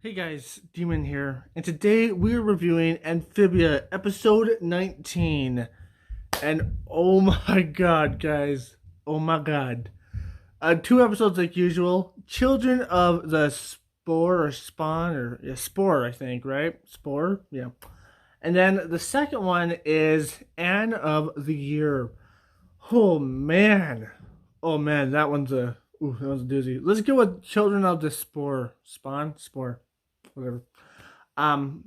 Hey guys, Demon here, and today we're reviewing Amphibia episode 19. And oh my god, guys, oh my god. Two episodes like usual. Children of the Spore or Spawn, or yeah, Spore, I think, right? Spore? Yeah. And then the second one is Anne of the Year. Oh man. Oh man, that one's a doozy. Let's go with Children of the Spore. Spawn? Spore. Whatever. Um,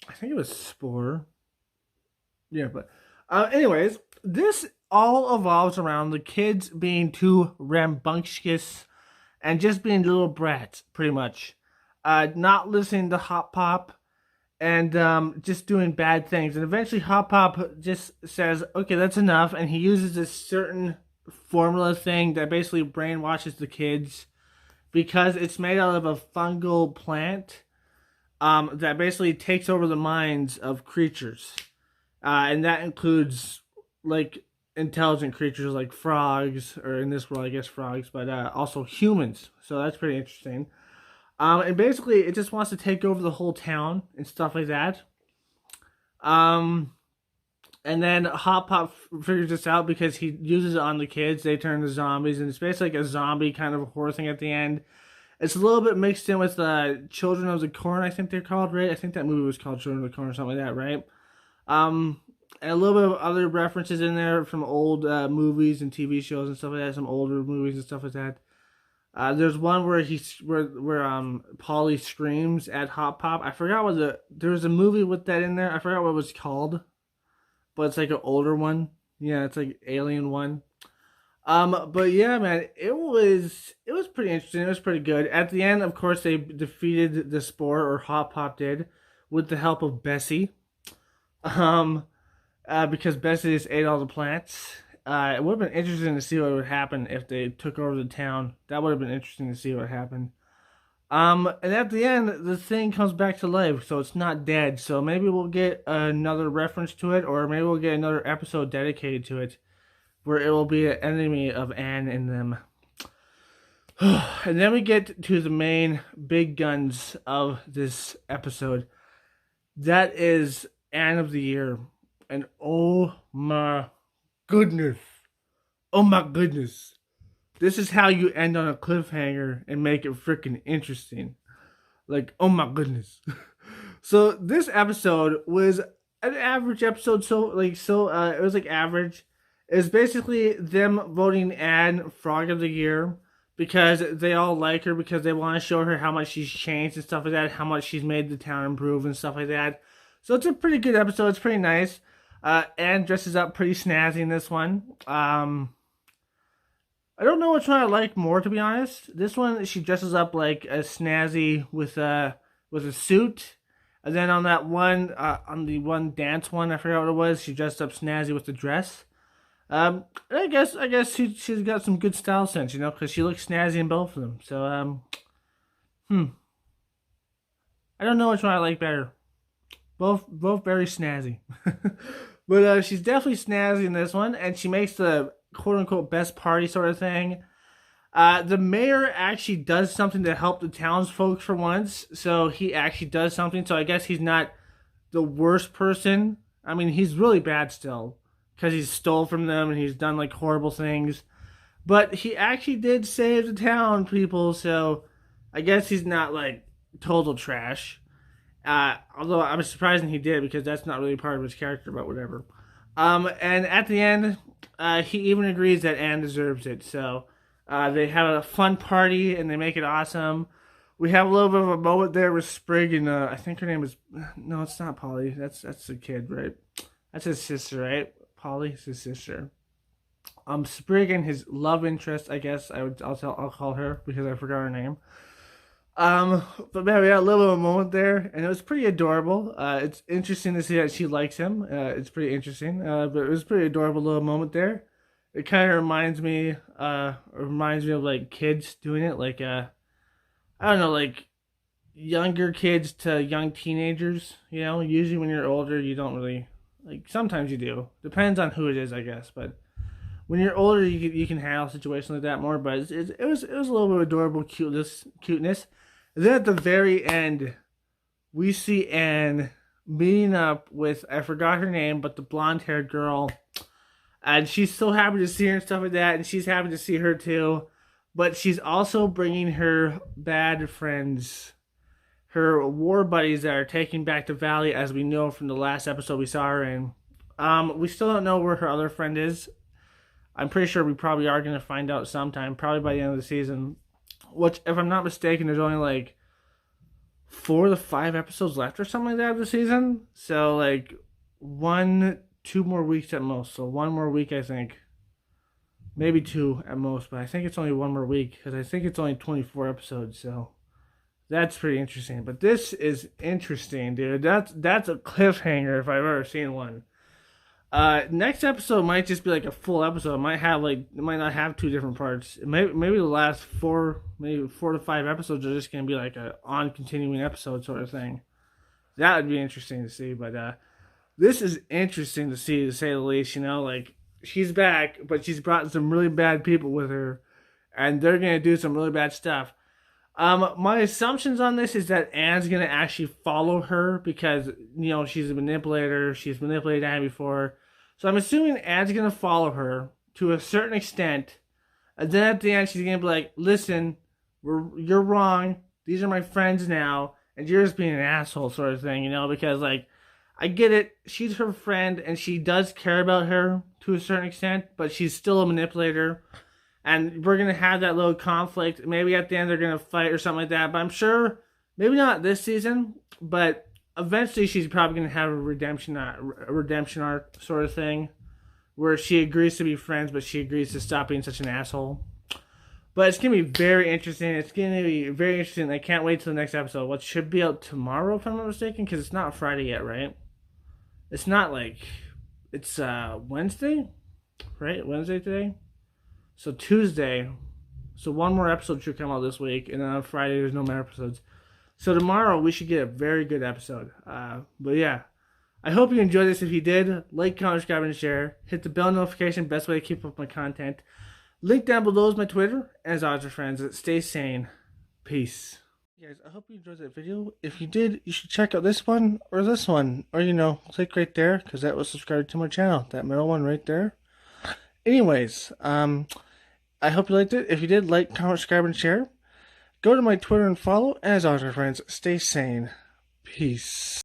I think it was Spore. Yeah, but anyways, this all evolves around the kids being too rambunctious and just being little brats, pretty much. Not listening to Hop Pop and just doing bad things. And eventually, Hop Pop just says, "Okay, that's enough," and he uses this certain formula thing that basically brainwashes the kids because it's made out of a fungal plant that basically takes over the minds of creatures, and that includes like intelligent creatures like frogs, or in this world, I guess frogs, but also humans. So that's pretty interesting. And basically, it just wants to take over the whole town and stuff like that. Um, and then Hop Pop figures this out because he uses it on the kids. They turn to zombies, and it's basically like a zombie kind of horror thing at the end. It's a little bit mixed in with Children of the Corn, I think they're called, right? I think that movie was called Children of the Corn or something like that, right? And a little bit of other references in there from old movies and TV shows and stuff like that, some older movies and stuff like that. There's one where Polly screams at Hop Pop. I forgot there was a movie with that in there. I forgot what it was called, but it's like an older one. Yeah, it's like Alien one. But yeah, man, it was pretty interesting. It was pretty good. At the end, of course, they defeated the Spore, or Hop Pop did, with the help of Bessie. Um, because Bessie just ate all the plants. It would have been interesting to see what would happen if they took over the town. That would have been interesting to see what happened. And at the end, the thing comes back to life, so it's not dead. So maybe we'll get another reference to it, or maybe we'll get another episode dedicated to it, where it will be an enemy of Anne and them. And then we get to the main big guns of this episode. That is Anne of the Year. And oh my goodness. Oh my goodness. This is how you end on a cliffhanger and make it freaking interesting. Like, oh my goodness. So this episode was an average episode, it was like average. It's basically them voting Anne Frog of the Year because they all like her, because they want to show her how much she's changed and stuff like that, how much she's made the town improve and stuff like that. So it's a pretty good episode. It's pretty nice. Anne dresses up pretty snazzy in this one. I don't know which one I like more, to be honest. This one, she dresses up like a snazzy with a suit. And then on on the one dance one, I forgot what it was, she dressed up snazzy with the dress. I guess she's got some good style sense, because she looks snazzy in both of them. So I don't know which one I like better. Both very snazzy, but she's definitely snazzy in this one, and she makes the quote unquote best party sort of thing. The mayor actually does something to help the townsfolk for once, so he actually does something. So I guess he's not the worst person. I mean, he's really bad still, because he's stole from them and he's done like horrible things. But he actually did save the town people, so I guess he's not like total trash. Although I'm surprised he did, because that's not really part of his character, but whatever. And at the end, he even agrees that Anne deserves it. So they have a fun party and they make it awesome. We have a little bit of a moment there with Sprig, and I think her name is, no, it's not Polly. That's the kid, right? That's his sister, right? Polly's his sister. Sprig and his love interest, I guess I'll call her, because I forgot her name. But man, we had a little bit of a moment there, and it was pretty adorable. It's interesting to see that she likes him. It's pretty interesting. But it was a pretty adorable little moment there. It kind of reminds me of like kids doing it, like I don't know, like younger kids to young teenagers. Usually when you're older, you don't really like. Sometimes you do. Depends on who it is, I guess. But when you're older, you can handle situations like that more. But it was a little bit of adorable cuteness. And then at the very end, we see Anne meeting up with, I forgot her name, but the blonde haired girl. And she's so happy to see her and stuff like that. And she's happy to see her too. But she's also bringing her bad friends, her war buddies that are taking back the valley, as we know from the last episode we saw her in. We still don't know where her other friend is. I'm pretty sure we probably are going to find out sometime, probably by the end of the season. Which, if I'm not mistaken, there's only like 4 to 5 episodes left or something like that of the season. So like 2 more weeks at most. So 1 more week, I think. Maybe 2 at most, but I think it's only 1 more week because I think it's only 24 episodes. So that's pretty interesting. But this is interesting, dude. That's a cliffhanger if I've ever seen one. Next episode might just be like a full episode. It might not have 2 different parts. Maybe the last 4 to 5 episodes are just gonna be like a on continuing episode sort of thing. That would be interesting to see. But this is interesting to see, to say the least. You know, like she's back, but she's brought some really bad people with her, and they're gonna do some really bad stuff. My assumptions on this is that Anne's gonna actually follow her because she's a manipulator. She's manipulated Anne before. So I'm assuming Anne's going to follow her to a certain extent. And then at the end, she's going to be like, listen, you're wrong. These are my friends now. And you're just being an asshole sort of thing, because like, I get it. She's her friend and she does care about her to a certain extent, but she's still a manipulator. And we're going to have that little conflict. Maybe at the end they're going to fight or something like that. But I'm sure, maybe not this season, but eventually she's probably going to have a redemption arc sort of thing where she agrees to be friends, but she agrees to stop being such an asshole. But it's going to be very interesting. I can't wait till the next episode, what should be out tomorrow if I'm not mistaken, because it's not Friday yet, right? It's not like, it's Wednesday, right? Wednesday today? So Tuesday. So 1 more episode should come out this week, and then on Friday there's no more episodes. So tomorrow we should get a very good episode. But yeah, I hope you enjoyed this. If you did, like, comment, subscribe, and share. Hit the bell notification, best way to keep up my content. Link down below is my Twitter. As always, friends, stay sane. Peace. Guys, I hope you enjoyed that video. If you did, you should check out this one or this one. Or, click right there, because that will subscribe to my channel. That middle one right there. Anyways, I hope you liked it. If you did, like, comment, subscribe, and share. Go to my Twitter and follow. As always, my friends, stay sane. Peace.